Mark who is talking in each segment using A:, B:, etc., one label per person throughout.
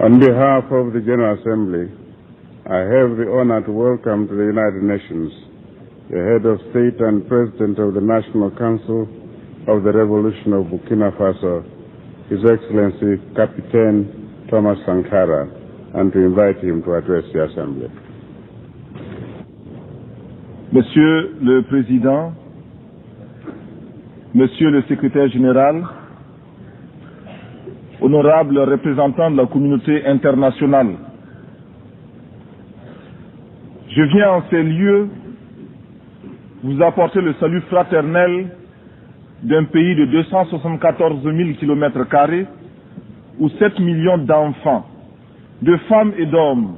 A: On behalf of the General Assembly, I have the honor to welcome to the United Nations the head of state and president of the National Council of the Revolution of Burkina Faso, His Excellency Capitaine Thomas Sankara, and to invite him to address the Assembly.
B: Monsieur le Président, Monsieur le Secrétaire Général, honorables représentants de la communauté internationale, je viens en ces lieux vous apporter le salut fraternel d'un pays de 274 000 km² où 7 millions d'enfants, de femmes et d'hommes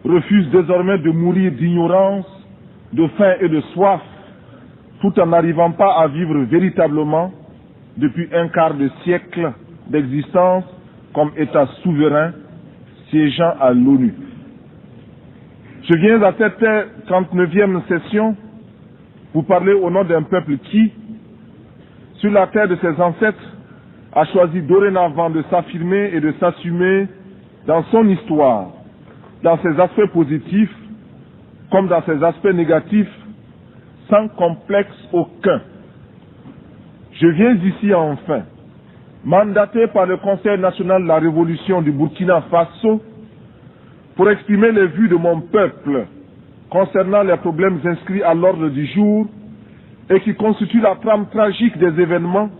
B: refusent désormais de mourir d'ignorance, de faim et de soif, tout en n'arrivant pas à vivre véritablement depuis un quart de siècle d'existence comme État souverain siégeant à l'ONU. Je viens à cette 39e session vous parler au nom d'un peuple qui, sur la terre de ses ancêtres, a choisi dorénavant de s'affirmer et de s'assumer dans son histoire, dans ses aspects positifs comme dans ses aspects négatifs, sans complexe aucun. Je viens ici enfin, mandaté par le Conseil national de la Révolution du Burkina Faso, pour exprimer les vues de mon peuple concernant les problèmes inscrits à l'ordre du jour et qui constituent la trame tragique des événements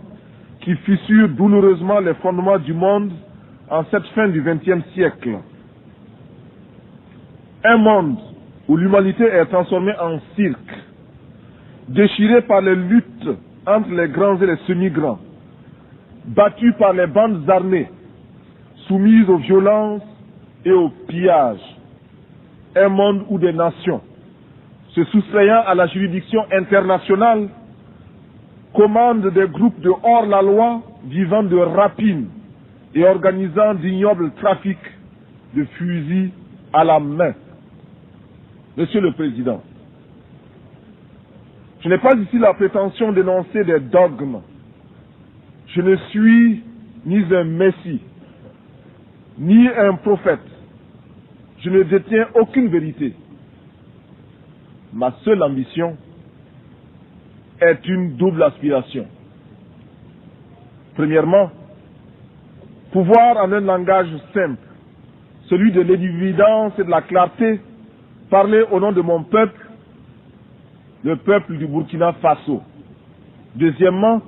B: qui fissurent douloureusement les fondements du monde en cette fin du XXe siècle. Un monde où l'humanité est transformée en cirque, déchirée par les luttes entre les grands et les semi-grands, battue par les bandes armées, soumise aux violences et aux pillages. Un monde où des nations, se soustrayant à la juridiction internationale, commandent des groupes de hors-la-loi vivant de rapines et organisant d'ignobles trafics de fusils à la main. Monsieur le Président, je n'ai pas ici la prétention d'énoncer des dogmes. Je ne suis ni un messie, ni un prophète. Je ne détiens aucune vérité. Ma seule ambition est une double aspiration. Premièrement, pouvoir en un langage simple, celui de l'évidence et de la clarté, parler au nom de mon peuple, le peuple du Burkina Faso. Deuxièmement,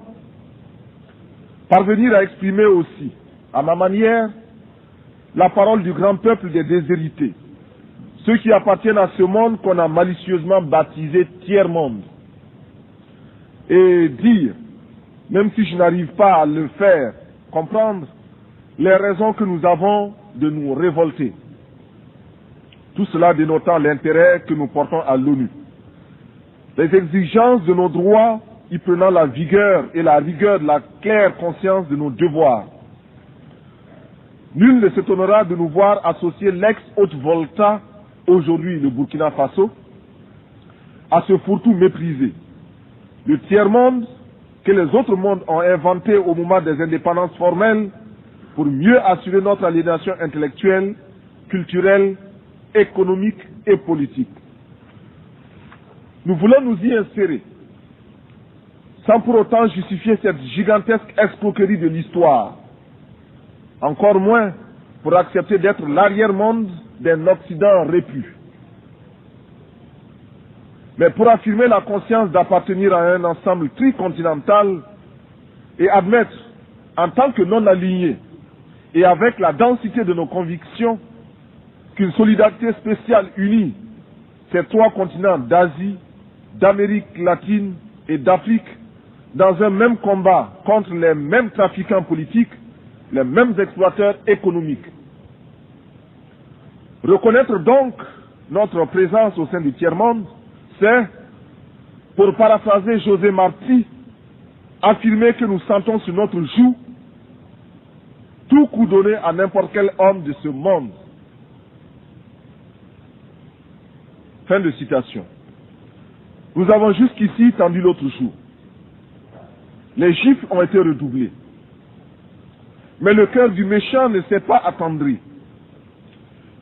B: parvenir à exprimer aussi, à ma manière, la parole du grand peuple des déshérités, ceux qui appartiennent à ce monde qu'on a malicieusement baptisé tiers-monde, et dire, même si je n'arrive pas à le faire comprendre, les raisons que nous avons de nous révolter. Tout cela dénotant l'intérêt que nous portons à l'ONU. Les exigences de nos droits y prenant la vigueur et la rigueur de la claire conscience de nos devoirs. Nul ne s'étonnera de nous voir associer l'ex-Haute-Volta, aujourd'hui le Burkina Faso, à ce fourre-tout méprisé. Le tiers-monde que les autres mondes ont inventé au moment des indépendances formelles pour mieux assurer notre aliénation intellectuelle, culturelle, économique et politique. Nous voulons nous y insérer, sans pour autant justifier cette gigantesque escroquerie de l'histoire, encore moins pour accepter d'être l'arrière-monde d'un Occident répu. Mais pour affirmer la conscience d'appartenir à un ensemble tricontinental et admettre, en tant que non-alignés et avec la densité de nos convictions, qu'une solidarité spéciale unit ces trois continents d'Asie, d'Amérique latine et d'Afrique dans un même combat contre les mêmes trafiquants politiques, les mêmes exploiteurs économiques. Reconnaître donc notre présence au sein du tiers-monde, c'est, pour paraphraser José Marti, affirmer que nous sentons sur notre joug tout coup donné à n'importe quel homme de ce monde. Fin de citation. Nous avons jusqu'ici tendu l'autre jour. Les chiffres ont été redoublés. Mais le cœur du méchant ne s'est pas attendri.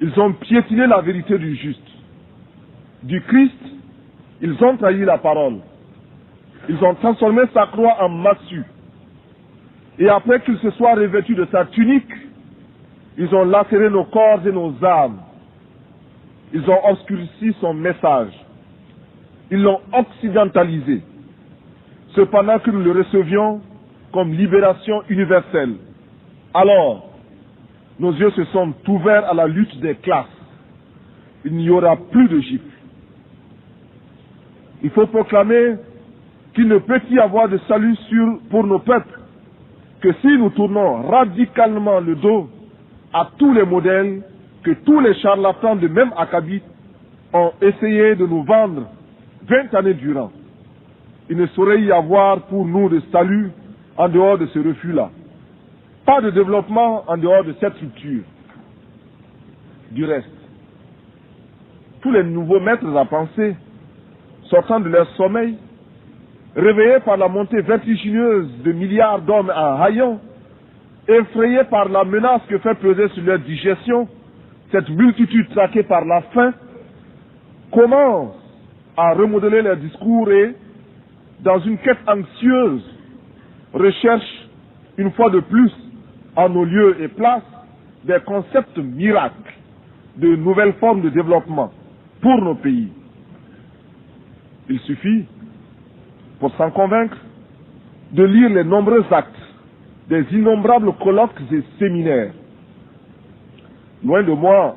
B: Ils ont piétiné la vérité du juste. Du Christ, ils ont trahi la parole. Ils ont transformé sa croix en massue. Et après qu'il se soit revêtu de sa tunique, ils ont lacéré nos corps et nos âmes. Ils ont obscurci son message. Ils l'ont occidentalisé. Cependant que nous le recevions comme libération universelle. Alors, nos yeux se sont ouverts à la lutte des classes. Il n'y aura plus de gifles. Il faut proclamer qu'il ne peut y avoir de salut pour nos peuples que si nous tournons radicalement le dos à tous les modèles que tous les charlatans de même acabit ont essayé de nous vendre 20 années durant. Il ne saurait y avoir pour nous de salut en dehors de ce refus-là. Pas de développement en dehors de cette structure. Du reste, tous les nouveaux maîtres à penser, sortant de leur sommeil, réveillés par la montée vertigineuse de milliards d'hommes en haillons, effrayés par la menace que fait peser sur leur digestion cette multitude traquée par la faim, commencent à remodeler leurs discours et, dans une quête anxieuse, recherchent une fois de plus, en nos lieux et places, des concepts miracles de nouvelles formes de développement pour nos pays. Il suffit, pour s'en convaincre, de lire les nombreux actes des innombrables colloques et séminaires. Loin de moi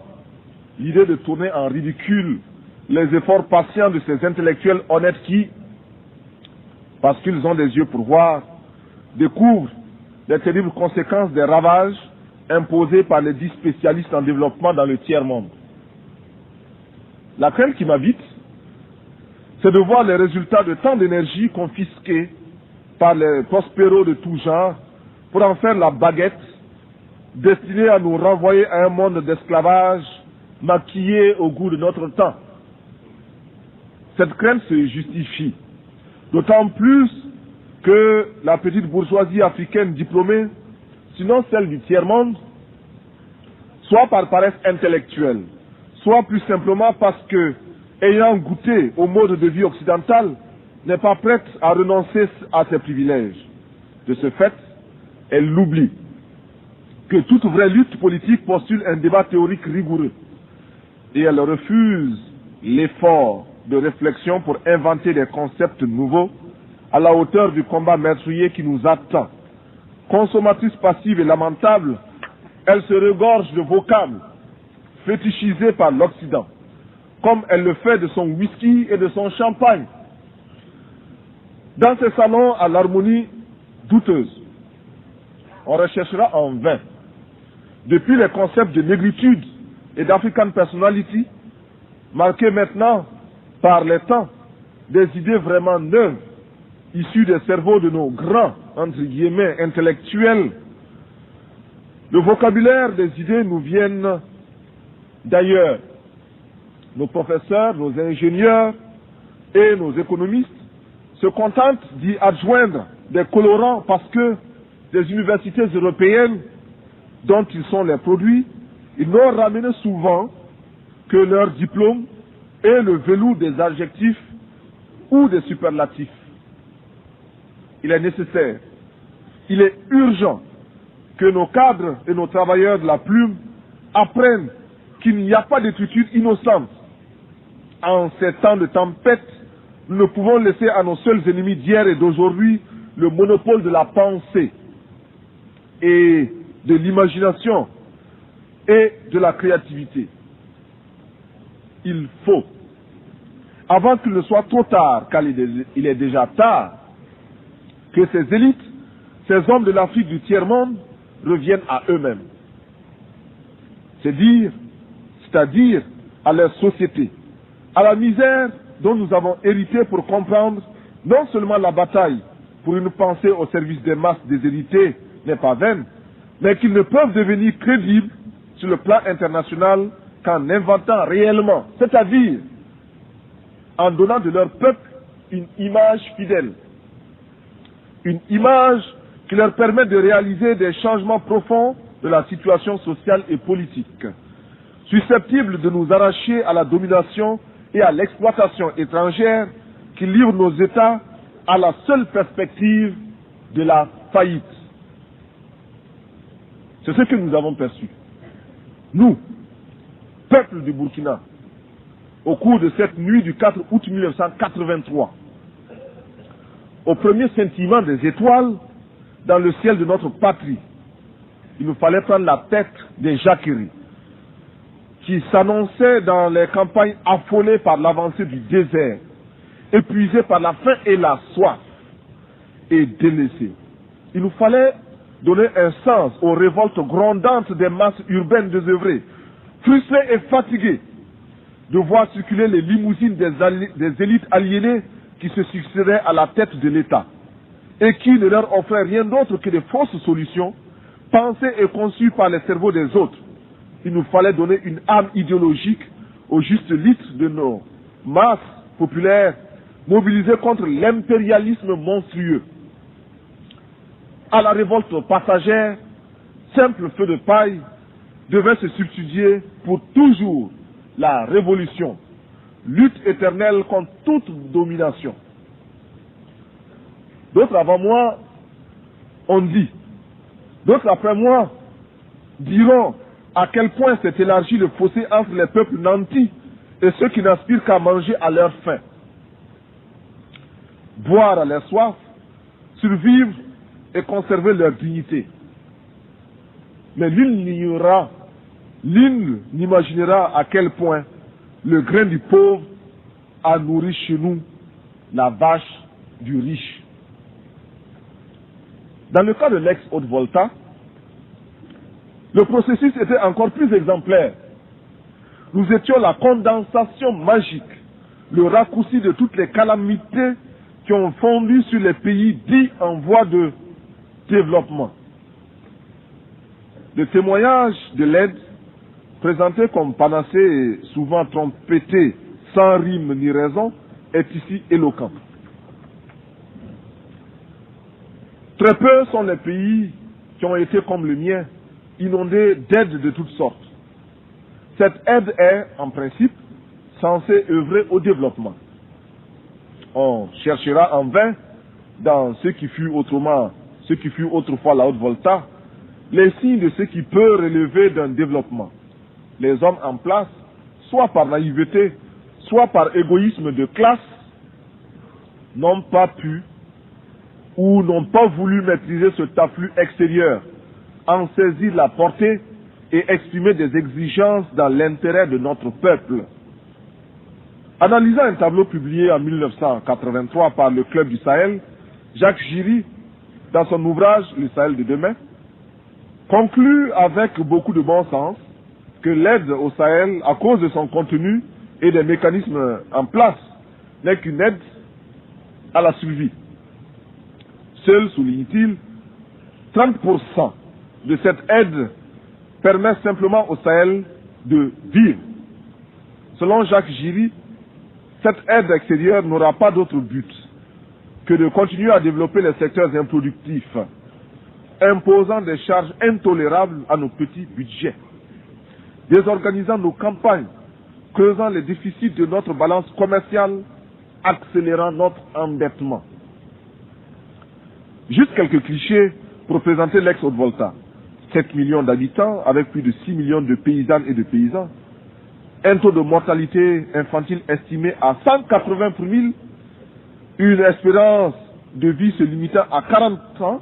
B: l'idée de tourner en ridicule les efforts patients de ces intellectuels honnêtes qui, parce qu'ils ont des yeux pour voir, découvrent les terribles conséquences des ravages imposés par les 10 spécialistes en développement dans le tiers-monde. La crainte qui m'habite, c'est de voir les résultats de tant d'énergie confisquée par les prospéros de tout genre pour en faire la baguette destinée à nous renvoyer à un monde d'esclavage maquillé au goût de notre temps. Cette crainte se justifie, d'autant plus que la petite bourgeoisie africaine diplômée, sinon celle du tiers-monde, soit par paresse intellectuelle, soit plus simplement parce que, ayant goûté au mode de vie occidental, n'est pas prête à renoncer à ses privilèges. De ce fait, elle l'oublie que toute vraie lutte politique postule un débat théorique rigoureux et elle refuse l'effort de réflexion pour inventer des concepts nouveaux à la hauteur du combat meurtrier qui nous attend. Consommatrice passive et lamentable, elle se regorge de vocables fétichisés par l'Occident, comme elle le fait de son whisky et de son champagne. Dans ces salons à l'harmonie douteuse, on recherchera en vain, depuis les concepts de négritude et d'African personality, marqués maintenant par les temps, des idées vraiment neuves, issues des cerveaux de nos grands, entre guillemets, intellectuels. Le vocabulaire des idées nous viennent d'ailleurs. Nos professeurs, nos ingénieurs et nos économistes se contentent d'y adjoindre des colorants parce que des universités européennes dont ils sont les produits, ils n'ont ramené souvent que leur diplôme et le velours des adjectifs ou des superlatifs. Il est nécessaire, il est urgent que nos cadres et nos travailleurs de la plume apprennent qu'il n'y a pas d'écriture innocente. En ces temps de tempête, nous ne pouvons laisser à nos seuls ennemis d'hier et d'aujourd'hui le monopole de la pensée et de l'imagination et de la créativité. Il faut, avant qu'il ne soit trop tard, car il est déjà tard, que ces élites, ces hommes de l'Afrique du tiers-monde reviennent à eux-mêmes. C'est-à-dire à leur société, à la misère dont nous avons hérité pour comprendre non seulement la bataille pour une pensée au service des masses déshéritées n'est pas vaine, mais qu'ils ne peuvent devenir crédibles sur le plan international qu'en inventant réellement, c'est-à-dire en donnant de leur peuple une image fidèle, une image qui leur permet de réaliser des changements profonds de la situation sociale et politique. susceptibles de nous arracher à la domination et à l'exploitation étrangère qui livrent nos États à la seule perspective de la faillite. C'est ce que nous avons perçu. Nous, peuple du Burkina, au cours de cette nuit du 4 août 1983, au premier scintillement des étoiles dans le ciel de notre patrie, il nous fallait prendre la tête des jacqueries qui s'annonçaient dans les campagnes affolées par l'avancée du désert, épuisées par la faim et la soif, et délaissées. Il nous fallait donner un sens aux révoltes grondantes des masses urbaines désœuvrées, frustrées et fatiguées de voir circuler les limousines des élites aliénées qui se succédaient à la tête de l'État et qui ne leur offraient rien d'autre que des fausses solutions pensées et conçues par les cerveaux des autres. Il nous fallait donner une âme idéologique au juste litre de nos masses populaires mobilisées contre l'impérialisme monstrueux. À la révolte passagère, simple feu de paille devait se substituer pour toujours la révolution, lutte éternelle contre toute domination. D'autres avant moi ont dit, d'autres après moi diront à quel point s'est élargi le fossé entre les peuples nantis et ceux qui n'aspirent qu'à manger à leur faim, boire à leur soif, survivre et conserver leur dignité. Mais nul n'imaginera à quel point le grain du pauvre a nourri chez nous la vache du riche. Dans le cas de l'ex-Haute-Volta, le processus était encore plus exemplaire. Nous étions la condensation magique, le raccourci de toutes les calamités qui ont fondu sur les pays dits en voie de développement. Le témoignage de l'aide, présenté comme panacée et souvent trompetté, sans rime ni raison, est ici éloquent. Très peu sont les pays qui ont été comme le mien, inondés d'aides de toutes sortes. Cette aide est, en principe, censée œuvrer au développement. On cherchera en vain, dans ce qui fut autrefois la Haute-Volta, les signes de ce qui peut relever d'un développement. Les hommes en place, soit par naïveté, soit par égoïsme de classe, n'ont pas pu ou n'ont pas voulu maîtriser cet afflux extérieur, en saisir la portée et exprimer des exigences dans l'intérêt de notre peuple. Analysant un tableau publié en 1983 par le Club du Sahel, Jacques Giry, dans son ouvrage Le Sahel de demain, conclut avec beaucoup de bon sens que l'aide au Sahel, à cause de son contenu et des mécanismes en place, n'est qu'une aide à la survie. Seul, souligne-t-il, 30% de cette aide permet simplement au Sahel de vivre. Selon Jacques Giry, cette aide extérieure n'aura pas d'autre but que de continuer à développer les secteurs improductifs, imposant des charges intolérables à nos petits budgets, désorganisant nos campagnes, creusant les déficits de notre balance commerciale, accélérant notre endettement. Juste quelques clichés pour présenter l'ex-Haute-Volta. 7 millions d'habitants avec plus de 6 millions de paysannes et de paysans. Un taux de mortalité infantile estimé à 180 pour 1000. Une espérance de vie se limitant à 40 ans.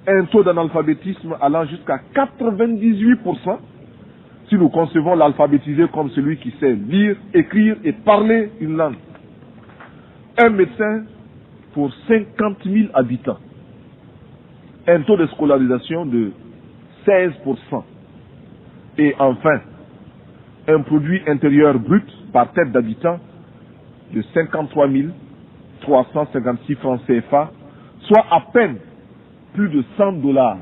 B: Un taux d'analphabétisme allant jusqu'à 98%. Si nous concevons l'alphabétisé comme celui qui sait lire, écrire et parler une langue. Un médecin pour 50 000 habitants. Un taux de scolarisation de 16%. Et enfin, un produit intérieur brut par tête d'habitant de 53 356 francs CFA, soit à peine plus de $100.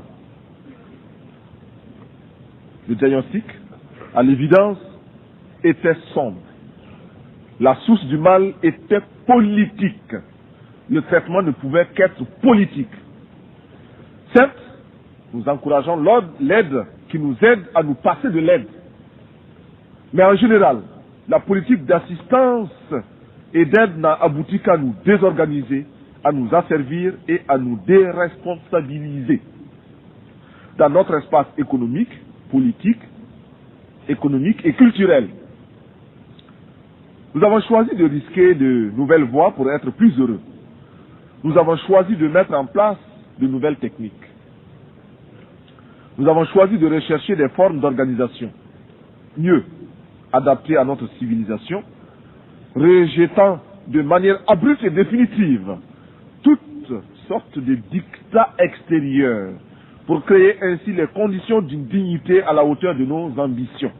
B: Le diagnostic, à l'évidence, était sombre. La source du mal était politique. Le traitement ne pouvait qu'être politique. Certes, nous encourageons l'aide qui nous aide à nous passer de l'aide. Mais en général, la politique d'assistance et d'aide n'a abouti qu'à nous désorganiser, à nous asservir et à nous déresponsabiliser. Dans notre espace économique, politique, économique et culturel, nous avons choisi de risquer de nouvelles voies pour être plus heureux. Nous avons choisi de mettre en place de nouvelles techniques. Nous avons choisi de rechercher des formes d'organisation mieux adaptées à notre civilisation, rejetant de manière abrupte et définitive toutes sortes de dictats extérieurs pour créer ainsi les conditions d'une dignité à la hauteur de nos ambitions.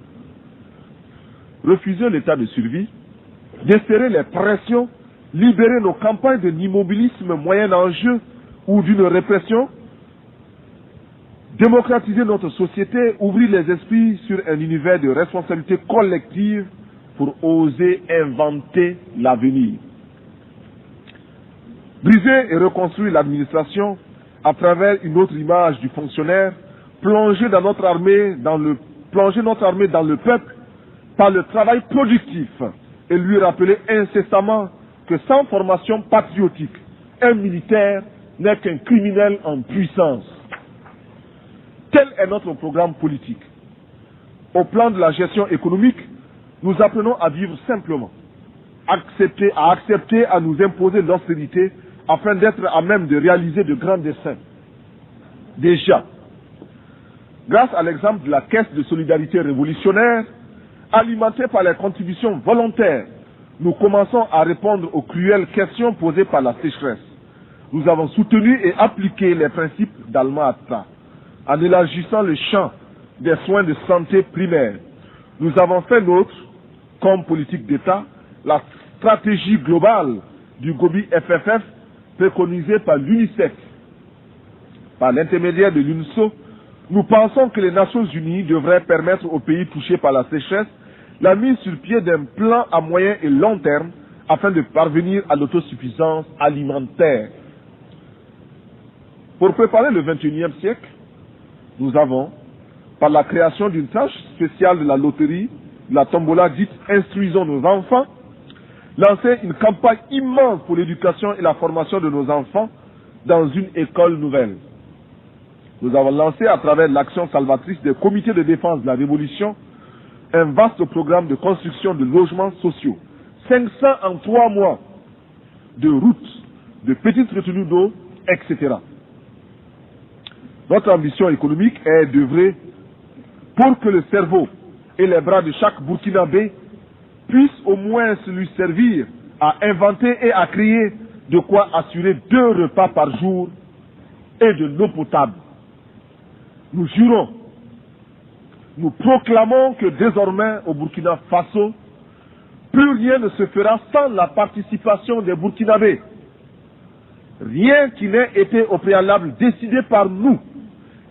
B: Refuser l'état de survie, desserrer les pressions, libérer nos campagnes d'un immobilisme moyen enjeu ou d'une répression, démocratiser notre société, ouvrir les esprits sur un univers de responsabilité collective pour oser inventer l'avenir. Briser et reconstruire l'administration à travers une autre image du fonctionnaire, plonger notre armée dans le peuple par le travail productif et lui rappeler incessamment que sans formation patriotique, un militaire n'est qu'un criminel en puissance. Tel est notre programme politique. Au plan de la gestion économique, nous apprenons à vivre simplement, à accepter à nous imposer l'austérité afin d'être à même de réaliser de grands desseins. Déjà, grâce à l'exemple de la Caisse de solidarité révolutionnaire, alimentée par les contributions volontaires, nous commençons à répondre aux cruelles questions posées par la sécheresse. Nous avons soutenu et appliqué les principes d'Alma-Ata en élargissant le champ des soins de santé primaires. Nous avons fait nôtre, comme politique d'État, la stratégie globale du Gobi FFF préconisée par l'UNICEF. Par l'intermédiaire de l'UNSO, nous pensons que les Nations Unies devraient permettre aux pays touchés par la sécheresse la mise sur pied d'un plan à moyen et long terme afin de parvenir à l'autosuffisance alimentaire. Pour préparer le XXIe siècle, nous avons, par la création d'une tâche spéciale de la loterie, la tombola dite « Instruisons nos enfants », lancé une campagne immense pour l'éducation et la formation de nos enfants dans une école nouvelle. Nous avons lancé à travers l'action salvatrice des comités de défense de la Révolution un vaste programme de construction de logements sociaux, 500 en 3 mois, de routes, de petites retenues d'eau, etc. Notre ambition économique est d'œuvrer pour que le cerveau et les bras de chaque Burkinabé puissent au moins lui servir à inventer et à créer de quoi assurer 2 repas par jour et de l'eau potable. Nous jurons, nous proclamons que désormais au Burkina Faso, plus rien ne se fera sans la participation des Burkinabés. Rien qui n'ait été au préalable décidé par nous,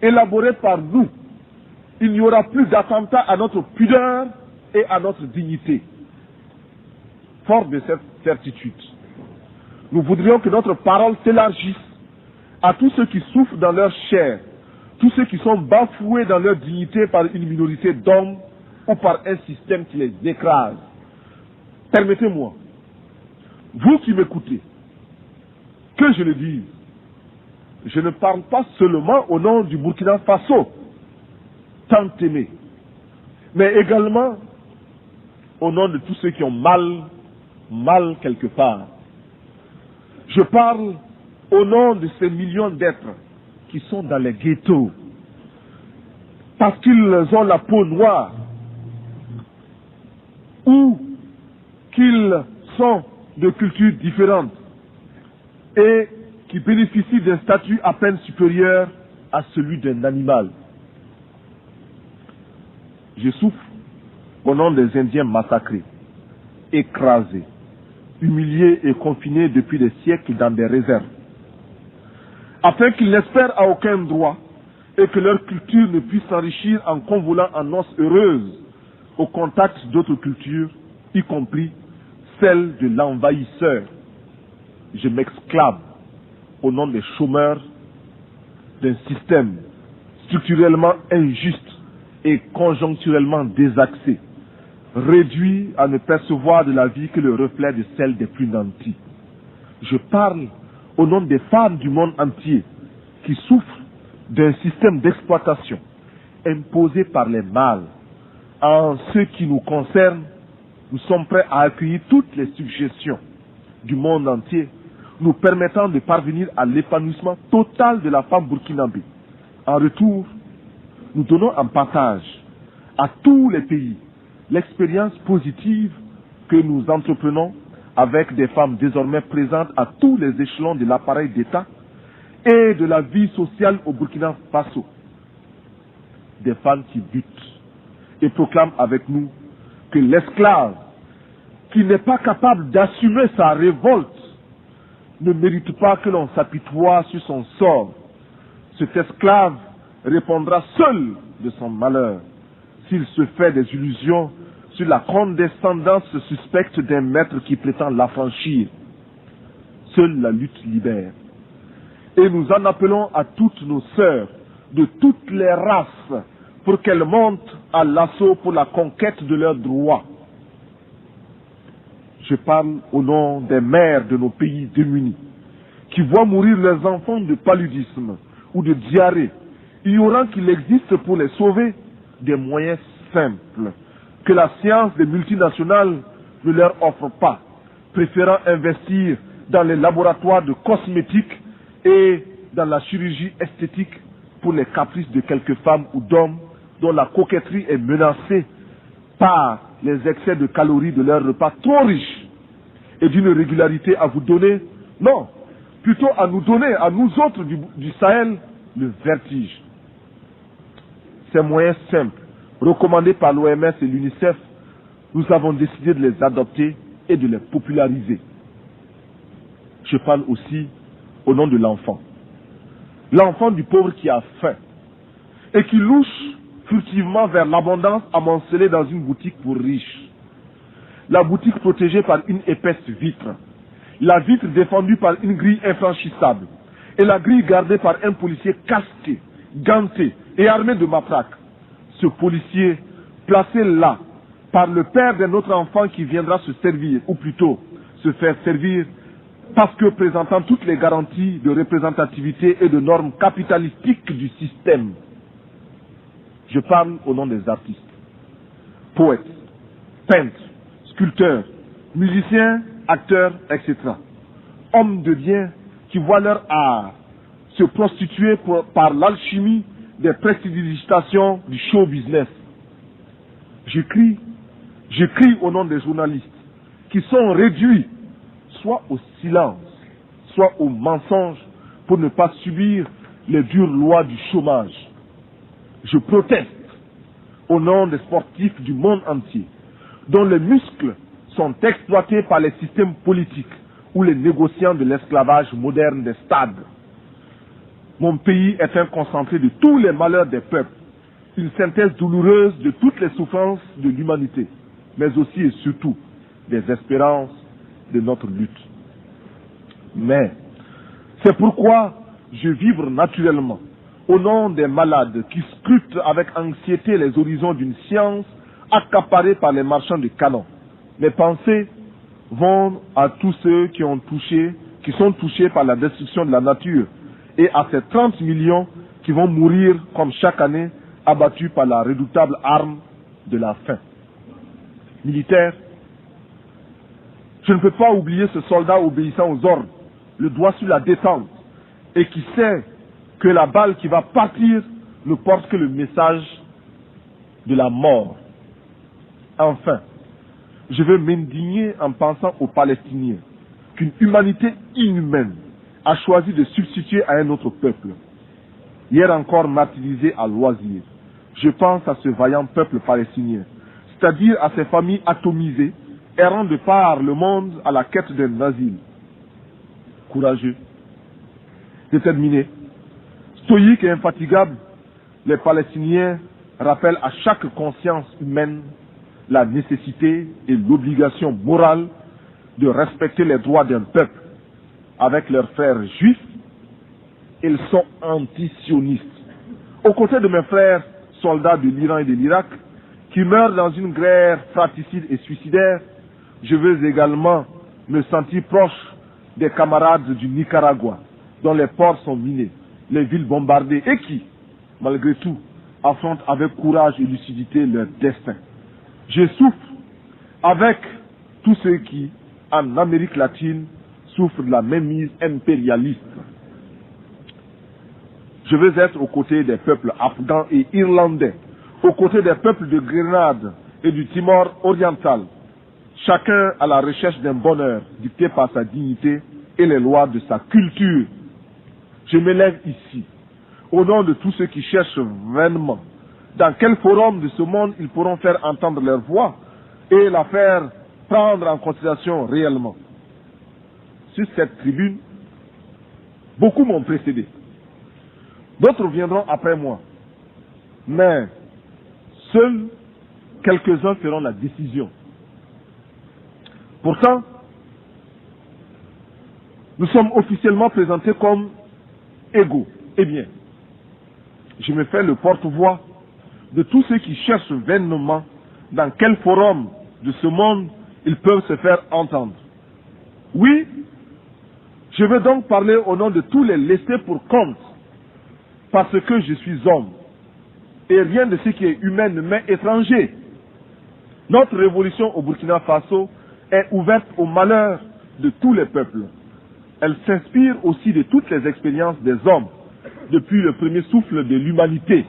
B: élaboré par nous. Il n'y aura plus d'attentat à notre pudeur et à notre dignité. Fort de cette certitude, nous voudrions que notre parole s'élargisse à tous ceux qui souffrent dans leur chair, tous ceux qui sont bafoués dans leur dignité par une minorité d'hommes ou par un système qui les écrase. Permettez-moi, vous qui m'écoutez, que je le dise, je ne parle pas seulement au nom du Burkina Faso, tant aimé, mais également au nom de tous ceux qui ont mal quelque part. Je parle au nom de ces millions d'êtres qui sont dans les ghettos, parce qu'ils ont la peau noire, ou qu'ils sont de cultures différentes, et qui bénéficient d'un statut à peine supérieur à celui d'un animal. Je souffre au nom des Indiens massacrés, écrasés, humiliés et confinés depuis des siècles dans des réserves, afin qu'ils n'espèrent à aucun droit et que leur culture ne puisse s'enrichir en convolant en noces heureuses au contact d'autres cultures, y compris celle de l'envahisseur. Je m'exclame au nom des chômeurs d'un système structurellement injuste et conjoncturellement désaxé, réduits à ne percevoir de la vie que le reflet de celle des plus nantis. Je parle au nom des femmes du monde entier qui souffrent d'un système d'exploitation imposé par les mâles. En ce qui nous concerne, nous sommes prêts à accueillir toutes les suggestions du monde entier nous permettant de parvenir à l'épanouissement total de la femme burkinabé. En retour, nous donnons en partage à tous les pays l'expérience positive que nous entreprenons avec des femmes désormais présentes à tous les échelons de l'appareil d'État et de la vie sociale au Burkina Faso. Des femmes qui butent et proclament avec nous que l'esclave qui n'est pas capable d'assumer sa révolte ne mérite pas que l'on s'apitoie sur son sort. Cet esclave répondra seul de son malheur s'il se fait des illusions sur la condescendance suspecte d'un maître qui prétend l'affranchir. Seule la lutte libère. Et nous en appelons à toutes nos sœurs de toutes les races pour qu'elles montent à l'assaut pour la conquête de leurs droits. Je parle au nom des mères de nos pays démunis qui voient mourir leurs enfants de paludisme ou de diarrhée, ignorant qu'il existe pour les sauver des moyens simples que la science des multinationales ne leur offre pas, préférant investir dans les laboratoires de cosmétiques et dans la chirurgie esthétique pour les caprices de quelques femmes ou d'hommes dont la coquetterie est menacée par les excès de calories de leurs repas trop riches et d'une régularité à vous donner, non, plutôt à nous donner, à nous autres du Sahel, le vertige. Ces moyens simples, recommandés par l'OMS et l'UNICEF, nous avons décidé de les adopter et de les populariser. Je parle aussi au nom de l'enfant. L'enfant du pauvre qui a faim et qui louche furtivement vers l'abondance amoncelée dans une boutique pour riches. La boutique protégée par une épaisse vitre, la vitre défendue par une grille infranchissable et la grille gardée par un policier casqué, ganté et armé de matraque. Ce policier, placé là par le père d'un autre enfant qui viendra se servir, ou plutôt se faire servir, parce que présentant toutes les garanties de représentativité et de normes capitalistiques du système. Je parle au nom des artistes, poètes, peintres, sculpteurs, musiciens, acteurs, etc. Hommes de bien qui voient leur art se prostituer par l'alchimie des prestidigitations du show business. Je crie au nom des journalistes qui sont réduits soit au silence, soit au mensonge pour ne pas subir les dures lois du chômage. Je proteste au nom des sportifs du monde entier dont les muscles sont exploités par les systèmes politiques ou les négociants de l'esclavage moderne des stades. Mon pays est un concentré de tous les malheurs des peuples, une synthèse douloureuse de toutes les souffrances de l'humanité, mais aussi et surtout des espérances de notre lutte. Mais c'est pourquoi je vibre naturellement au nom des malades qui scrutent avec anxiété les horizons d'une science accaparée par les marchands de canons. Mes pensées vont à tous ceux qui sont touchés par la destruction de la nature et à ces 30 millions qui vont mourir comme chaque année abattus par la redoutable arme de la faim. Militaire, je ne peux pas oublier ce soldat obéissant aux ordres, le doigt sur la détente, et qui sait que la balle qui va partir ne porte que le message de la mort. Enfin, je veux m'indigner en pensant aux Palestiniens qu'une humanité inhumaine a choisi de substituer à un autre peuple. Hier encore martyrisé à loisir, je pense à ce vaillant peuple palestinien, c'est-à-dire à ces familles atomisées, errant de par le monde à la quête d'un asile. Courageux, déterminés, stoïques et infatigables, les Palestiniens rappellent à chaque conscience humaine la nécessité et l'obligation morale de respecter les droits d'un peuple. Avec leurs frères juifs, ils sont anti-sionistes. Aux côtés de mes frères soldats de l'Iran et de l'Irak, qui meurent dans une guerre fratricide et suicidaire, je veux également me sentir proche des camarades du Nicaragua, dont les ports sont minés, les villes bombardées et qui, malgré tout, affrontent avec courage et lucidité leur destin. Je souffre avec tous ceux qui, en Amérique latine, souffrent de la mainmise impérialiste. Je veux être aux côtés des peuples afghans et irlandais, aux côtés des peuples de Grenade et du Timor oriental, chacun à la recherche d'un bonheur dicté par sa dignité et les lois de sa culture. Je m'élève ici, au nom de tous ceux qui cherchent vainement dans quel forum de ce monde ils pourront faire entendre leur voix et la faire prendre en considération réellement. Sur cette tribune, beaucoup m'ont précédé. D'autres viendront après moi. Mais seuls quelques-uns feront la décision. Pourtant, nous sommes officiellement présentés comme égaux. Eh bien, je me fais le porte-voix de tous ceux qui cherchent vainement dans quel forum de ce monde ils peuvent se faire entendre. Oui, je veux donc parler au nom de tous les laissés pour compte, parce que je suis homme, et rien de ce qui est humain ne m'est étranger. Notre révolution au Burkina Faso est ouverte au malheur de tous les peuples. Elle s'inspire aussi de toutes les expériences des hommes, depuis le premier souffle de l'humanité.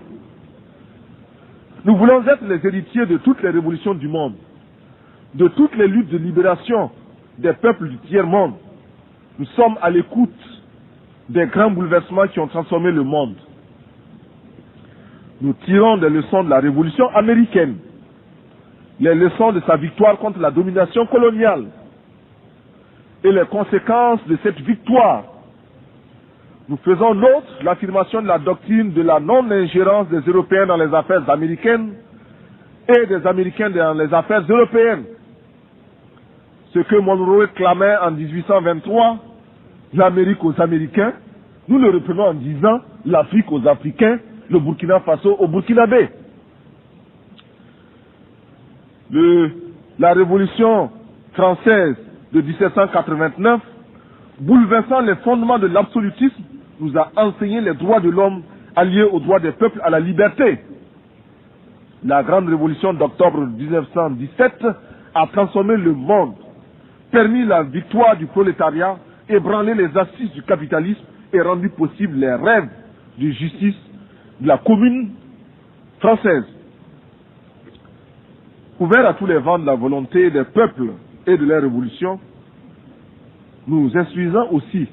B: Nous voulons être les héritiers de toutes les révolutions du monde, de toutes les luttes de libération des peuples du tiers-monde. Nous sommes à l'écoute des grands bouleversements qui ont transformé le monde. Nous tirons des leçons de la révolution américaine, les leçons de sa victoire contre la domination coloniale et les conséquences de cette victoire. Nous faisons nôtre l'affirmation de la doctrine de la non-ingérence des Européens dans les affaires américaines et des Américains dans les affaires européennes. Ce que Monroe clamait en 1823, l'Amérique aux Américains, nous le reprenons en disant l'Afrique aux Africains, le Burkina Faso aux Burkinabés. La révolution française de 1789, bouleversant les fondements de l'absolutisme, nous a enseigné les droits de l'homme alliés aux droits des peuples à la liberté. La grande révolution d'octobre 1917 a transformé le monde, permis la victoire du prolétariat, ébranlé les assises du capitalisme et rendu possible les rêves de justice de la commune française. Ouvert à tous les vents de la volonté des peuples et de leur révolution, nous instruisons aussi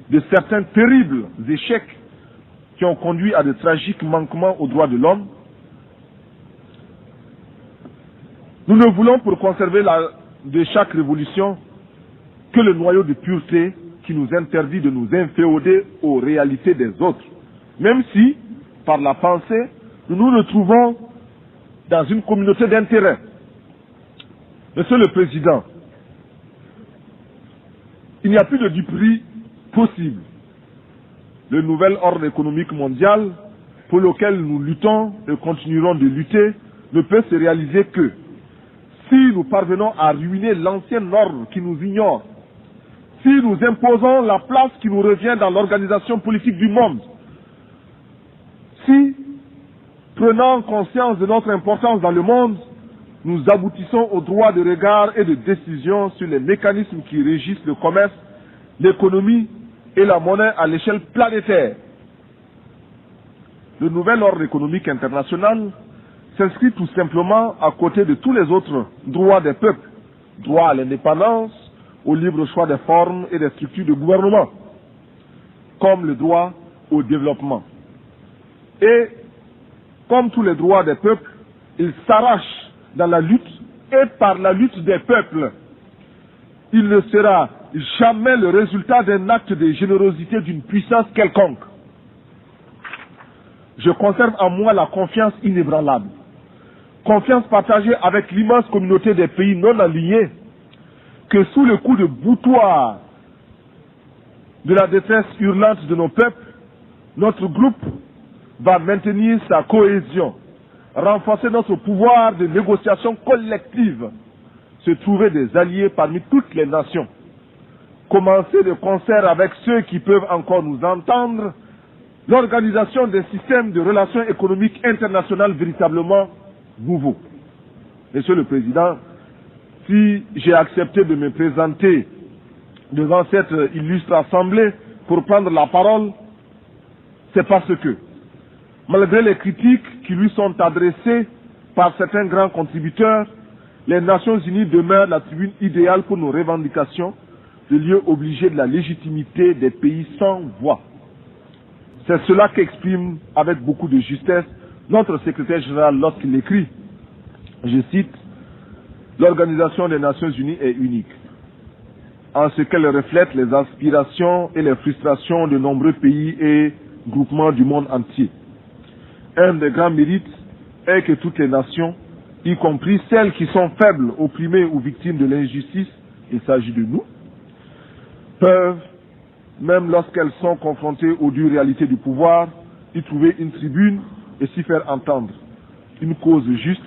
B: de certains terribles échecs qui ont conduit à de tragiques manquements aux droits de l'homme. Nous ne voulons pour conserver de chaque révolution que le noyau de pureté qui nous interdit de nous inféoder aux réalités des autres, même si, par la pensée, nous nous retrouvons dans une communauté d'intérêts. Monsieur le Président, il n'y a plus de duperie possible. Le nouvel ordre économique mondial pour lequel nous luttons et continuerons de lutter ne peut se réaliser que si nous parvenons à ruiner l'ancien ordre qui nous ignore, si nous imposons la place qui nous revient dans l'organisation politique du monde, si, prenant conscience de notre importance dans le monde, nous aboutissons au droit de regard et de décision sur les mécanismes qui régissent le commerce, l'économie et la monnaie à l'échelle planétaire. Le nouvel ordre économique international s'inscrit tout simplement à côté de tous les autres droits des peuples, droit à l'indépendance, au libre choix des formes et des structures de gouvernement, comme le droit au développement. Et, comme tous les droits des peuples, il s'arrache dans la lutte et par la lutte des peuples. Il ne sera jamais le résultat d'un acte de générosité d'une puissance quelconque. Je conserve en moi la confiance inébranlable, confiance partagée avec l'immense communauté des pays non alignés, que sous le coup de boutoir de la détresse hurlante de nos peuples, notre groupe va maintenir sa cohésion renforcer notre pouvoir de négociation collective, se trouver des alliés parmi toutes les nations, commencer de concert avec ceux qui peuvent encore nous entendre, l'organisation d'un système de relations économiques internationales véritablement nouveau. Monsieur le Président, si j'ai accepté de me présenter devant cette illustre assemblée pour prendre la parole, c'est parce que, malgré les critiques qui lui sont adressées par certains grands contributeurs, les Nations Unies demeurent la tribune idéale pour nos revendications, le lieu obligé de la légitimité des pays sans voix. C'est cela qu'exprime avec beaucoup de justesse notre secrétaire général lorsqu'il écrit, je cite, « L'Organisation des Nations Unies est unique, en ce qu'elle reflète les aspirations et les frustrations de nombreux pays et groupements du monde entier. Un des grands mérites est que toutes les nations, y compris celles qui sont faibles, opprimées ou victimes de l'injustice, il s'agit de nous, peuvent, même lorsqu'elles sont confrontées aux dures réalités du pouvoir, y trouver une tribune et s'y faire entendre. Une cause juste,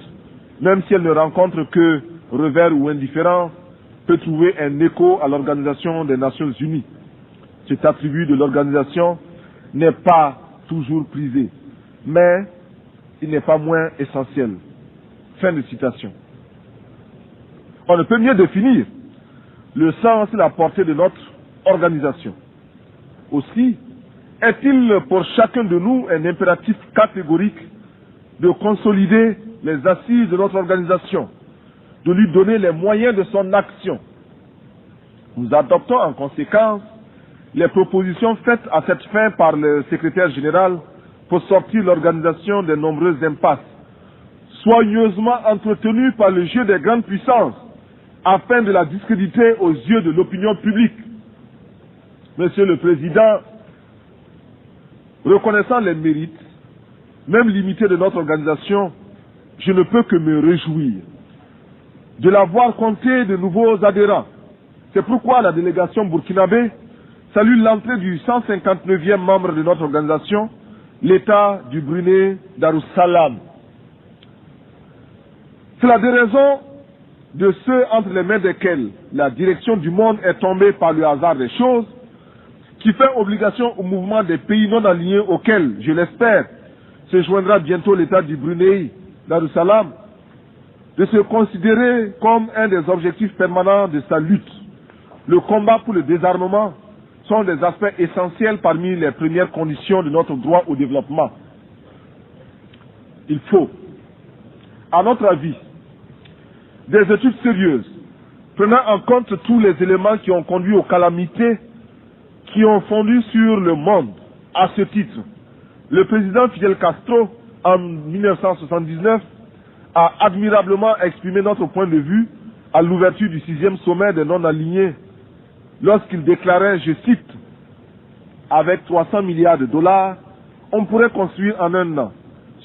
B: même si elle ne rencontre que revers ou indifférence, peut trouver un écho à l'Organisation des Nations Unies. Cet attribut de l'organisation n'est pas toujours prisé, mais il n'est pas moins essentiel. » Fin de citation. On ne peut mieux définir le sens et la portée de notre organisation. Aussi, est-il pour chacun de nous un impératif catégorique de consolider les assises de notre organisation, de lui donner les moyens de son action. Nous adoptons en conséquence les propositions faites à cette fin par le secrétaire général pour sortir l'organisation des nombreuses impasses, soigneusement entretenues par le jeu des grandes puissances, afin de la discréditer aux yeux de l'opinion publique. Monsieur le Président, reconnaissant les mérites, même limités de notre organisation, je ne peux que me réjouir de la voir compter de nouveaux adhérents. C'est pourquoi la délégation burkinabé salue l'entrée du 159e membre de notre organisation, l'État du Brunei Darussalam. C'est la déraison de ceux entre les mains desquels la direction du monde est tombée par le hasard des choses, qui fait obligation au mouvement des pays non alignés auxquels, je l'espère, se joindra bientôt l'État du Brunei Darussalam, de se considérer comme un des objectifs permanents de sa lutte. Le combat pour le désarmement sont des aspects essentiels parmi les premières conditions de notre droit au développement. Il faut, à notre avis, des études sérieuses, prenant en compte tous les éléments qui ont conduit aux calamités qui ont fondu sur le monde. À ce titre, le président Fidel Castro, en 1979, a admirablement exprimé notre point de vue à l'ouverture du 6e sommet des non-alignés, lorsqu'il déclarait, je cite, « Avec 300 milliards de dollars, on pourrait construire en un an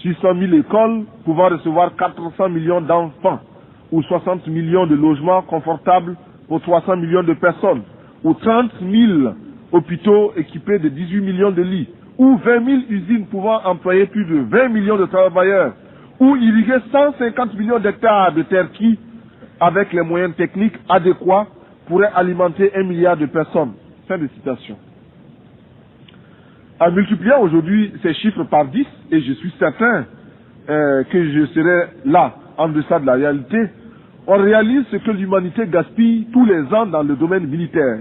B: 600 000 écoles pouvant recevoir 400 millions d'enfants, ou 60 millions de logements confortables pour 300 millions de personnes, ou 30 000 hôpitaux équipés de 18 millions de lits, ou 20 000 usines pouvant employer plus de 20 millions de travailleurs, ou irriguer 150 millions d'hectares de terres qui, avec les moyens techniques adéquats, pourraient alimenter 1 milliard de personnes. » Fin de citation. En multipliant aujourd'hui ces chiffres par 10, et je suis certain que je serai là, en deçà de la réalité, on réalise ce que l'humanité gaspille tous les ans dans le domaine militaire,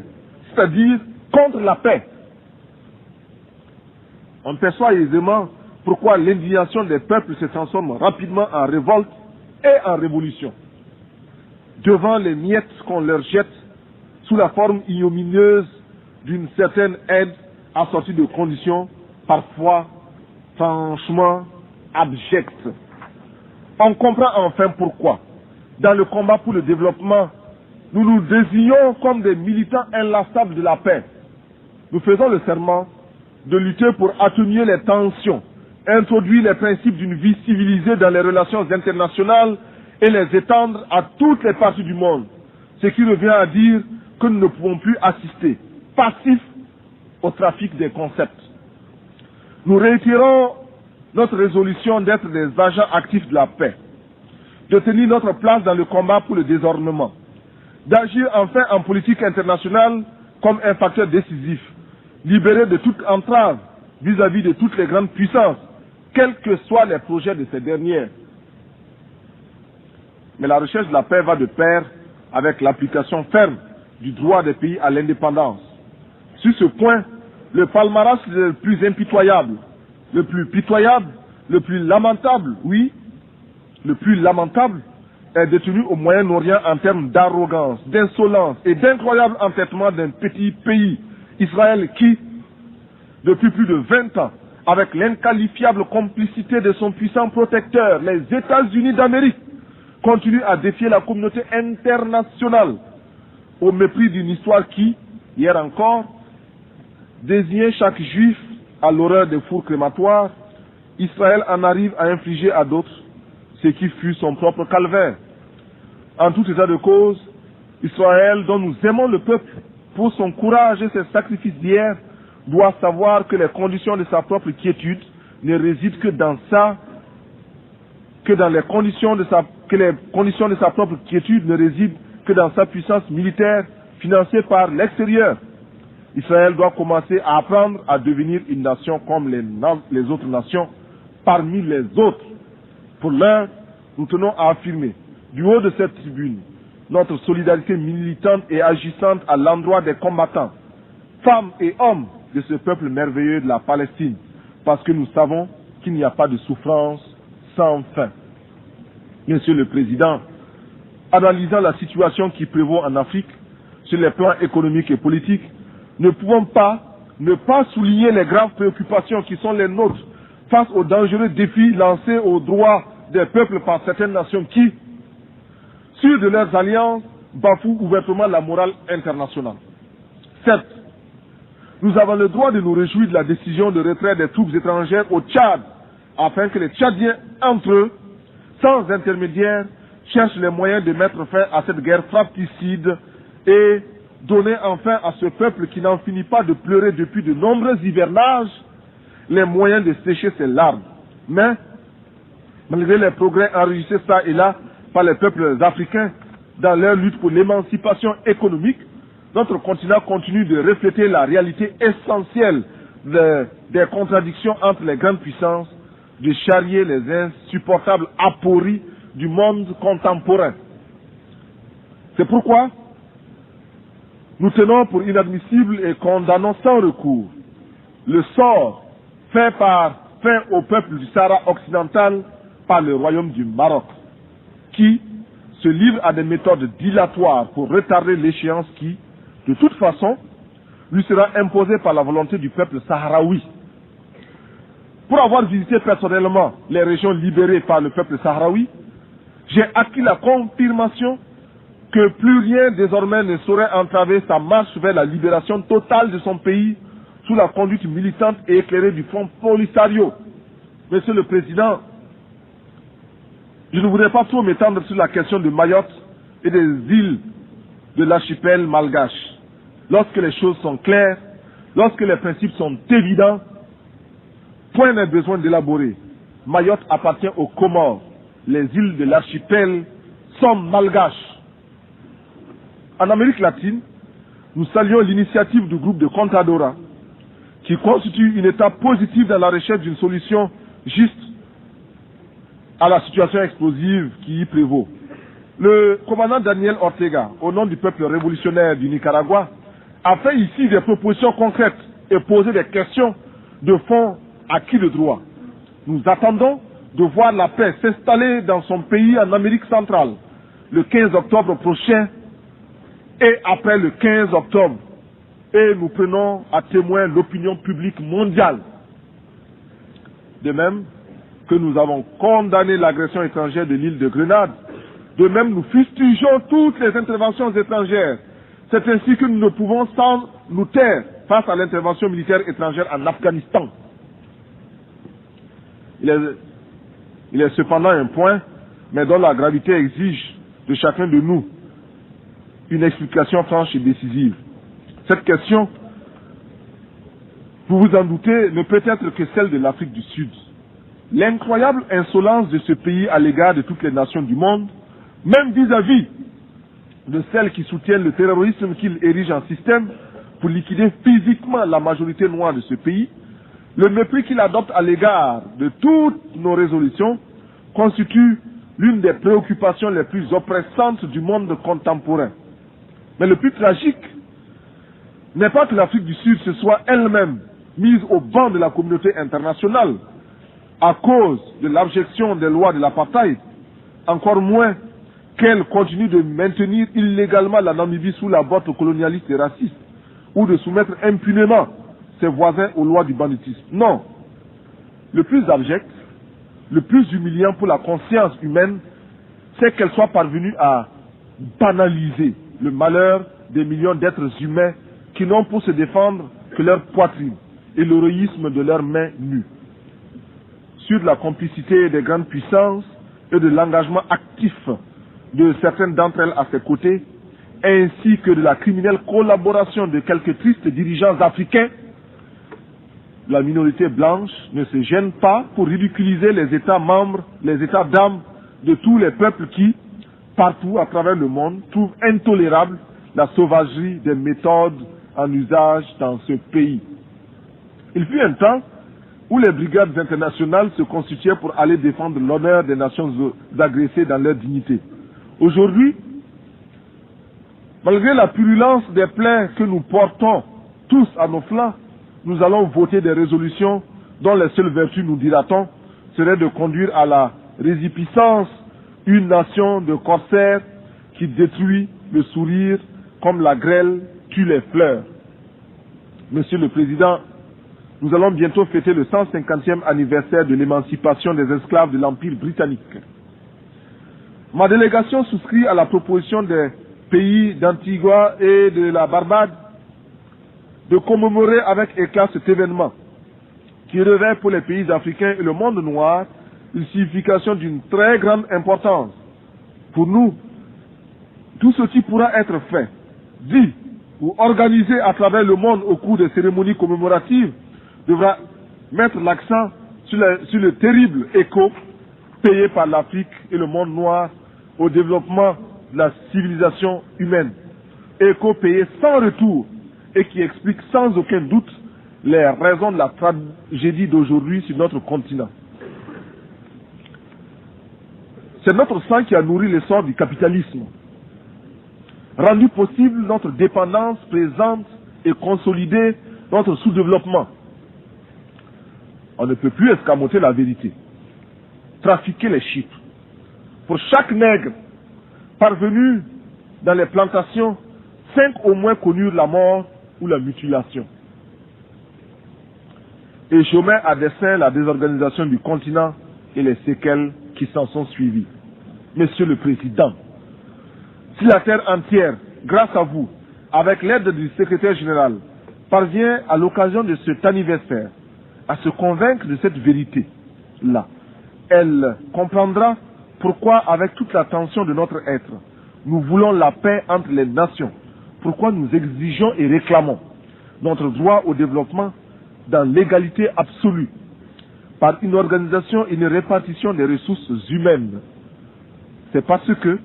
B: c'est-à-dire contre la paix. On perçoit aisément pourquoi l'indignation des peuples se transforme rapidement en révolte et en révolution, devant les miettes qu'on leur jette sous la forme ignominieuse d'une certaine aide assortie de conditions parfois franchement abjectes. On comprend enfin pourquoi, dans le combat pour le développement, nous nous désignons comme des militants inlassables de la paix. Nous faisons le serment de lutter pour atténuer les tensions, introduire les principes d'une vie civilisée dans les relations internationales et les étendre à toutes les parties du monde, ce qui revient à dire que nous ne pouvons plus assister, passifs, au trafic des concepts. Nous réitérons notre résolution d'être des agents actifs de la paix, de tenir notre place dans le combat pour le désarmement, d'agir enfin en politique internationale comme un facteur décisif, libéré de toute entrave vis-à-vis de toutes les grandes puissances, quels que soient les projets de ces dernières. Mais la recherche de la paix va de pair avec l'application ferme du droit des pays à l'indépendance. Sur ce point, le palmarès le plus impitoyable, le plus pitoyable, le plus lamentable, oui, le plus lamentable, est détenu au Moyen-Orient en termes d'arrogance, d'insolence et d'incroyable entêtement d'un petit pays, Israël, qui, depuis plus de 20 ans, avec l'inqualifiable complicité de son puissant protecteur, les États-Unis d'Amérique, continue à défier la communauté internationale au mépris d'une histoire qui, hier encore, désignait chaque juif à l'horreur des fours crématoires. Israël en arrive à infliger à d'autres ce qui fut son propre calvaire. En tout état de cause, Israël, dont nous aimons le peuple pour son courage et ses sacrifices d'hier, doit savoir que les conditions de sa propre quiétude ne résident que dans les conditions de sa propre quiétude ne résident que dans sa puissance militaire financée par l'extérieur. Israël doit commencer à apprendre à devenir une nation comme les autres nations, parmi les autres. Pour l'heure, nous tenons à affirmer, du haut de cette tribune, notre solidarité militante et agissante à l'endroit des combattants, femmes et hommes de ce peuple merveilleux de la Palestine, parce que nous savons qu'il n'y a pas de souffrance sans fin. Monsieur le Président, analysant la situation qui prévaut en Afrique, sur les plans économiques et politiques, ne pouvons pas ne pas souligner les graves préoccupations qui sont les nôtres face aux dangereux défis lancés aux droits des peuples par certaines nations qui, sûres de leurs alliances, bafouent ouvertement la morale internationale. Certes, nous avons le droit de nous réjouir de la décision de retrait des troupes étrangères au Tchad, afin que les Tchadiens, entre eux, sans intermédiaire, cherchent les moyens de mettre fin à cette guerre fratricide et donner enfin à ce peuple qui n'en finit pas de pleurer depuis de nombreux hivernages les moyens de sécher ses larmes. Mais, malgré les progrès enregistrés ça et là par les peuples africains dans leur lutte pour l'émancipation économique, notre continent continue de refléter la réalité essentielle des contradictions entre les grandes puissances, de charrier les insupportables apories du monde contemporain. C'est pourquoi nous tenons pour inadmissible et condamnons sans recours le sort fait au peuple du Sahara occidental par le royaume du Maroc, qui se livre à des méthodes dilatoires pour retarder l'échéance qui, de toute façon, lui sera imposée par la volonté du peuple sahraoui. Pour avoir visité personnellement les régions libérées par le peuple sahraoui, j'ai acquis la confirmation que plus rien désormais ne saurait entraver sa marche vers la libération totale de son pays sous la conduite militante et éclairée du Front Polisario. Monsieur le Président, je ne voudrais pas trop m'étendre sur la question de Mayotte et des îles de l'archipel malgache. Lorsque les choses sont claires, lorsque les principes sont évidents, point n'est besoin d'élaborer. Mayotte appartient aux Comores. Les îles de l'archipel sont malgaches. En Amérique latine, nous saluons l'initiative du groupe de Contadora, qui constitue une étape positive dans la recherche d'une solution juste à la situation explosive qui y prévaut. Le commandant Daniel Ortega, au nom du peuple révolutionnaire du Nicaragua, a fait ici des propositions concrètes et posé des questions de fond à qui le droit. Nous attendons de voir la paix s'installer dans son pays en Amérique centrale le 15 octobre prochain et après le 15 octobre. Et nous prenons à témoin l'opinion publique mondiale. De même que nous avons condamné l'agression étrangère de l'île de Grenade, de même nous fustigeons toutes les interventions étrangères. C'est ainsi que nous ne pouvons sans nous taire face à l'intervention militaire étrangère en Afghanistan. Il est cependant un point, mais dont la gravité exige de chacun de nous une explication franche et décisive. Cette question, vous vous en doutez, ne peut être que celle de l'Afrique du Sud. l'incroyable insolence de ce pays à l'égard de toutes les nations du monde, même vis-à-vis de celles qui soutiennent le terrorisme qu'il érige en système pour liquider physiquement la majorité noire de ce pays, le mépris qu'il adopte à l'égard de toutes nos résolutions constitue l'une des préoccupations les plus oppressantes du monde contemporain. Mais le plus tragique n'est pas que l'Afrique du Sud se soit elle-même mise au banc de la communauté internationale à cause de l'abjection des lois de l'apartheid, encore moins qu'elle continue de maintenir illégalement la Namibie sous la botte colonialiste et raciste, ou de soumettre impunément ses voisins aux lois du banditisme. Non. Le plus abject, le plus humiliant pour la conscience humaine, c'est qu'elle soit parvenue à banaliser le malheur des millions d'êtres humains qui n'ont pour se défendre que leur poitrine et l'héroïsme de leurs mains nues. Sur la complicité des grandes puissances et de l'engagement actif de certaines d'entre elles à ses côtés, ainsi que de la criminelle collaboration de quelques tristes dirigeants africains, la minorité blanche ne se gêne pas pour ridiculiser les États membres, les États d'âme de tous les peuples qui, partout à travers le monde, trouvent intolérable la sauvagerie des méthodes en usage dans ce pays. Il fut un temps où les brigades internationales se constituaient pour aller défendre l'honneur des nations agressées dans leur dignité. Aujourd'hui, malgré la purulence des plaies que nous portons tous à nos flancs, nous allons voter des résolutions dont les seules vertus, nous dira-t-on, serait de conduire à la résipiscence une nation de corsaires qui détruit le sourire comme la grêle tue les fleurs. Monsieur le Président, nous allons bientôt fêter le 150e anniversaire de l'émancipation des esclaves de l'Empire britannique. Ma délégation souscrit à la proposition des pays d'Antigua et de la Barbade de commémorer avec éclat cet événement qui revêt pour les pays africains et le monde noir une signification d'une très grande importance. Pour nous, tout ce qui pourra être fait, dit ou organisé à travers le monde au cours des cérémonies commémoratives devra mettre l'accent sur le terrible écho payé par l'Afrique et le monde noir au développement de la civilisation humaine. Écho payé sans retour et qui explique sans aucun doute les raisons de la tragédie d'aujourd'hui sur notre continent. C'est notre sang qui a nourri l'essor du capitalisme, rendu possible notre dépendance présente et consolidé notre sous-développement. On ne peut plus escamoter la vérité, trafiquer les chiffres. Pour chaque nègre parvenu dans les plantations, 5 au moins connurent la mort ou la mutilation. Et je mets à dessein la désorganisation du continent et les séquelles qui s'en sont suivies. Monsieur le Président, si la terre entière, grâce à vous, avec l'aide du secrétaire général, parvient à l'occasion de cet anniversaire à se convaincre de cette vérité-là, elle comprendra pourquoi, avec toute l'attention de notre être, nous voulons la paix entre les nations, pourquoi nous exigeons et réclamons notre droit au développement dans l'égalité absolue, par une organisation et une répartition des ressources humaines. C'est parce que,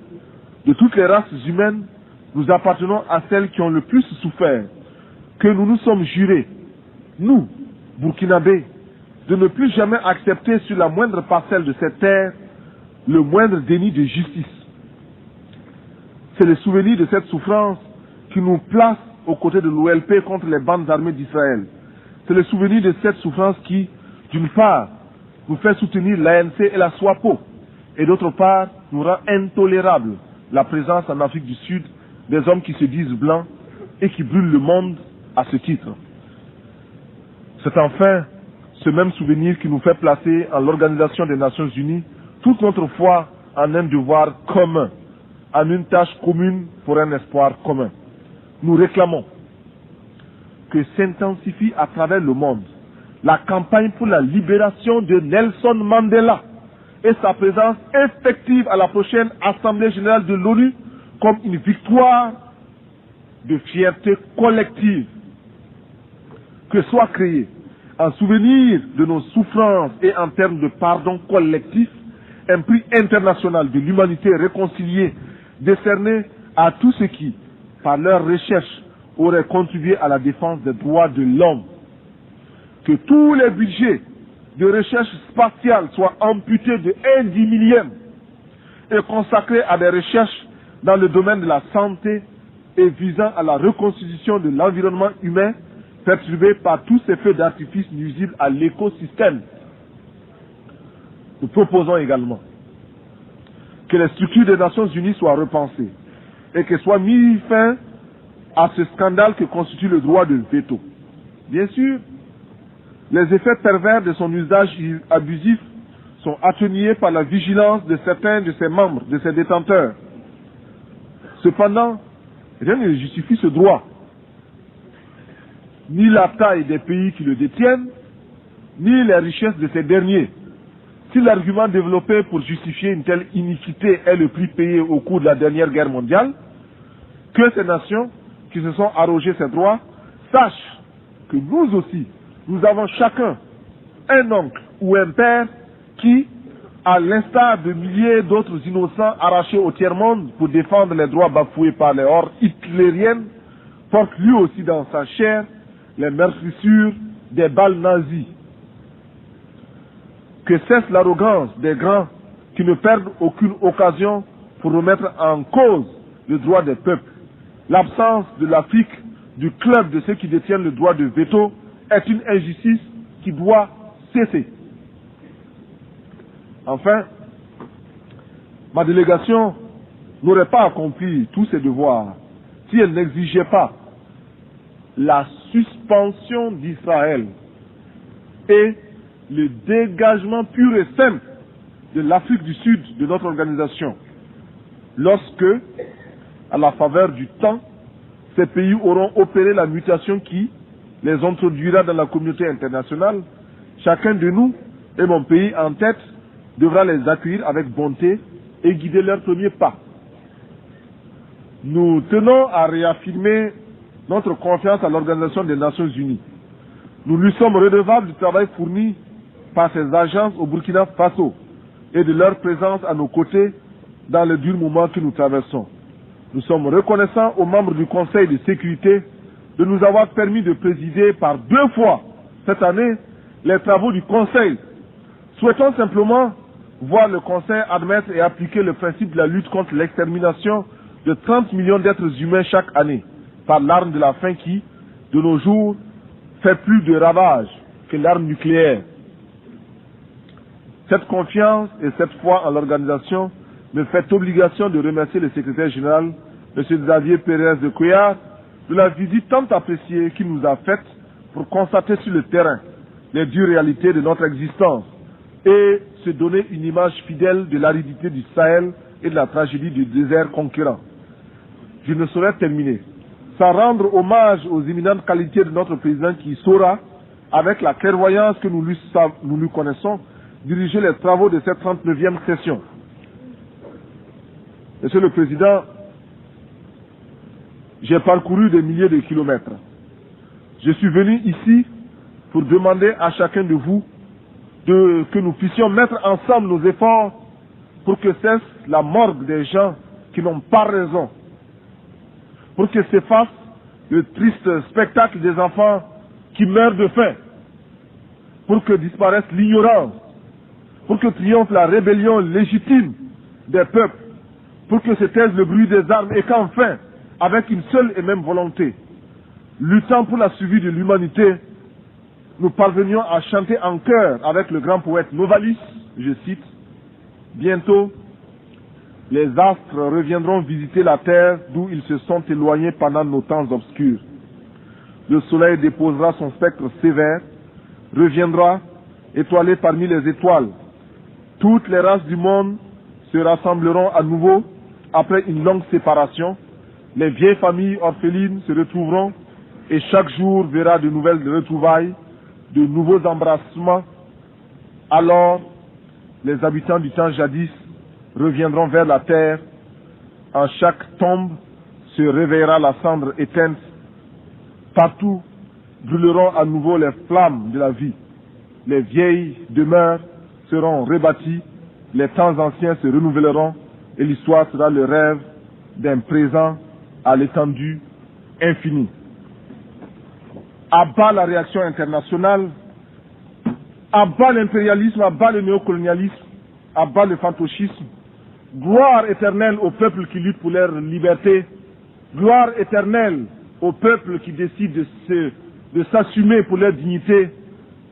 B: de toutes les races humaines, nous appartenons à celles qui ont le plus souffert, que nous nous sommes jurés, nous, Burkinabés, de ne plus jamais accepter sur la moindre parcelle de cette terre le moindre déni de justice. C'est le souvenir de cette souffrance qui nous place aux côtés de l'OLP contre les bandes armées d'Israël. C'est le souvenir de cette souffrance qui, d'une part, nous fait soutenir l'ANC et la SWAPO, et d'autre part, nous rend intolérable la présence en Afrique du Sud des hommes qui se disent blancs et qui brûlent le monde à ce titre. C'est enfin ce même souvenir qui nous fait placer en l'Organisation des Nations Unies toute notre foi en un devoir commun, en une tâche commune pour un espoir commun. Nous réclamons que s'intensifie à travers le monde la campagne pour la libération de Nelson Mandela et sa présence effective à la prochaine Assemblée générale de l'ONU comme une victoire de fierté collective. Que soit créé en souvenir de nos souffrances et en termes de pardon collectif, un prix international de l'humanité réconciliée décerné à tous ceux qui, par leur recherche, auraient contribué à la défense des droits de l'homme. Que tous les budgets de recherche spatiale soient amputés de 1/10 et consacrés à des recherches dans le domaine de la santé et visant à la reconstitution de l'environnement humain perturbé par tous ces feux d'artifice nuisibles à l'écosystème. Nous proposons également que les structures des Nations Unies soient repensées et que soit mis fin à ce scandale que constitue le droit de veto. Bien sûr, les effets pervers de son usage abusif sont atténués par la vigilance de certains de ses membres, de ses détenteurs. Cependant, rien ne justifie ce droit. Ni la taille des pays qui le détiennent, ni les richesses de ces derniers. Si l'argument développé pour justifier une telle iniquité est le prix payé au cours de la dernière guerre mondiale, que ces nations qui se sont arrogées ces droits sachent que nous aussi, nous avons chacun un oncle ou un père qui, à l'instar de milliers d'autres innocents arrachés au tiers-monde pour défendre les droits bafoués par les hordes hitlériennes, porte lui aussi dans sa chair les meurtrissures des balles nazies. Que cesse l'arrogance des grands qui ne perdent aucune occasion pour remettre en cause le droit des peuples. L'absence de l'Afrique du club de ceux qui détiennent le droit de veto est une injustice qui doit cesser. Enfin, ma délégation n'aurait pas accompli tous ses devoirs si elle n'exigeait pas la suspension d'Israël et le dégagement pur et simple de l'Afrique du Sud de notre organisation, lorsque, à la faveur du temps, ces pays auront opéré la mutation qui les introduira dans la communauté internationale. Chacun de nous, et mon pays en tête, devra les accueillir avec bonté et guider leurs premiers pas. Nous tenons à réaffirmer notre confiance à l'Organisation des Nations Unies. Nous lui sommes redevables du travail fourni par ces agences au Burkina Faso et de leur présence à nos côtés dans le dur moment que nous traversons. Nous sommes reconnaissants aux membres du Conseil de sécurité de nous avoir permis de présider par 2 fois cette année les travaux du Conseil. Souhaitons simplement voir le Conseil admettre et appliquer le principe de la lutte contre l'extermination de 30 millions d'êtres humains chaque année par l'arme de la faim qui, de nos jours, fait plus de ravages que l'arme nucléaire. Cette confiance et cette foi en l'organisation me fait obligation de remercier le secrétaire général, M. Xavier Pérez de Cuellar, de la visite tant appréciée qu'il nous a faite pour constater sur le terrain les dures réalités de notre existence et se donner une image fidèle de l'aridité du Sahel et de la tragédie du désert conquérant. Je ne saurais terminer sans rendre hommage aux éminentes qualités de notre président qui saura, avec la clairvoyance que nous lui connaissons, diriger les travaux de cette 39e session. Monsieur le Président, j'ai parcouru des milliers de kilomètres. Je suis venu ici pour demander à chacun de vous que nous puissions mettre ensemble nos efforts pour que cesse la morgue des gens qui n'ont pas raison, pour que s'efface le triste spectacle des enfants qui meurent de faim, pour que disparaisse l'ignorance, pour que triomphe la rébellion légitime des peuples, pour que se taise le bruit des armes et qu'enfin, avec une seule et même volonté, luttant pour la survie de l'humanité, nous parvenions à chanter en chœur avec le grand poète Novalis, je cite, « Bientôt, les astres reviendront visiter la terre d'où ils se sont éloignés pendant nos temps obscurs. Le soleil déposera son spectre sévère, reviendra étoilé parmi les étoiles. Toutes les races du monde se rassembleront à nouveau après une longue séparation. Les vieilles familles orphelines se retrouveront et chaque jour verra de nouvelles retrouvailles, de nouveaux embrassements. Alors, les habitants du temps jadis reviendront vers la terre. En chaque tombe se réveillera la cendre éteinte. Partout, brûleront à nouveau les flammes de la vie. Les vieilles demeures seront rebâties, les temps anciens se renouvelleront et l'histoire sera le rêve d'un présent à l'étendue infinie. À bas la réaction internationale, à bas l'impérialisme, à bas le néocolonialisme, à bas le fantocisme. Gloire éternelle aux peuples qui luttent pour leur liberté. Gloire éternelle aux peuples qui décident de s'assumer pour leur dignité.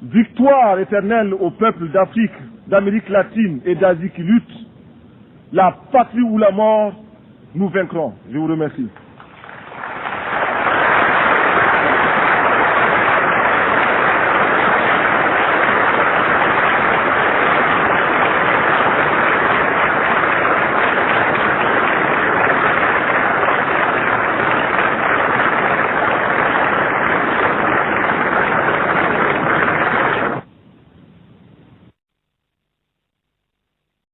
B: Victoire éternelle aux peuples d'Afrique, d'Amérique latine et d'Asie qui luttent. La patrie ou la mort, nous vaincrons. Je vous remercie.